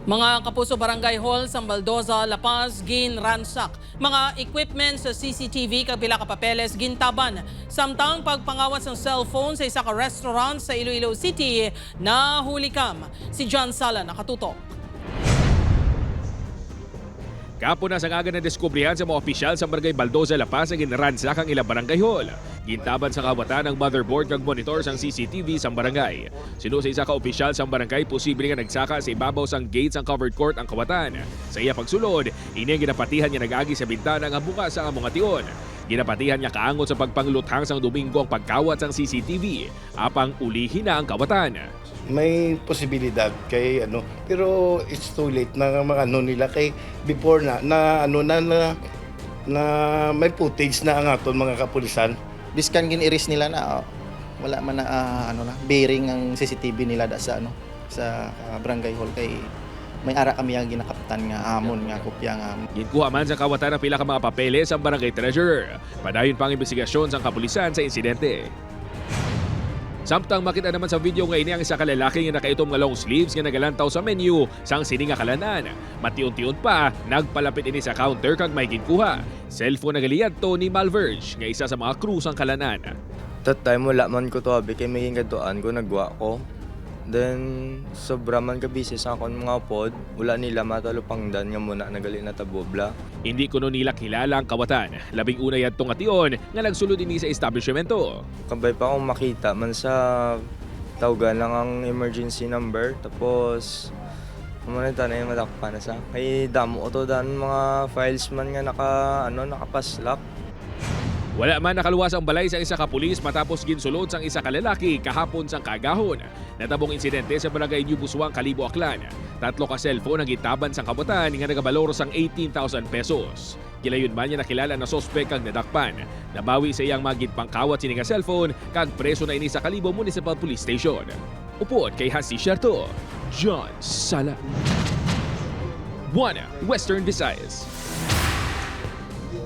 Mga Kapuso Barangay Hall sa Baldoza, La Paz, ginransak. Mga equipment sa CCTV kapila kapapeles gintaban. Samtang pagpangawat ng cellphone sa isa ka restaurant sa Iloilo City na hulikam. Si John Sala nakatutok. Kapon na sa ngaga na diskubrihan sa mga opisyal sa Barangay Baldoza, La Paz ang ginransak ang ilang barangay hall. Gintaban sa kawatan ng motherboard ng monitor sang CCTV sa barangay. Sino sa isa ka opisyal sa barangay posible nga nagsaka sa ibabaw sang gates ang covered court ang kawatan. Sa iya pagsulod, ini ang ginapatihan niya nagagi sa bintana nga bukas sa among ation. Ginapatihan niya kaangot sa pagpangluthang sang Domingo ang pagkawat sang CCTV. Apang ulihin na ang kawatan. May posibilidad kay pero it's too late na nila kay before na may footage na ang aton mga kapulisan. Biskan gin-iris nila na wala man na bearing ang CCTV nila sa barangay hall kay may ara kami ang ginakaptan nga amon nga kopya nga. Ginkuha man sa kawatan ng pila ka mga papeles ang barangay treasurer. Padayon pang investigasyon sa kapulisan sa insidente. Samtang makita naman sa video nga ini ang isa ka lalaki nga nakaitom nga long sleeves nga nagalantaw sa menu sang sini nga kalanan. Matiun-tiun pa, nagpalapit ini sa counter kag may ginkuha. Cellphone nagaliyad to ni Malverge nga isa sa mga crew sang kalanan. That time wala man ko to abi kay may katuan ko nagwa ko. Then sobra man ka busy sa akong mga pod, wala nila matalupangdan nga muna nagali na tabobla. Hindi kuno nila kilala ang kawatan. Labing una yadtong ation nga nagsulod ini sa establishmento. Kabay pa akong makita man sa tawagan lang ang emergency number tapos Mamanita na yung matakpan na sa. Ay damo to dan mga files man nga nakapaslak. Wala man nakaluwas ang balay sa isa ka pulis matapos ginsulod sang isa ka lalaki kahapon sang kagahon. Natabong insidente sa barangay New Busuang, Kalibo, Aklan. 3 ka cellphone ang gitaban sang kabutan nga nagabalor sang 18,000 pesos. Gilayon man niya nakilala na sospek kang nadakpan. Nabawi sa iyang magid pangkawat sini nga cellphone kag preso na ini sa Kalibo Municipal Police Station. Upod kay Hasi Sherto, John Sala. 1 Western Visayas.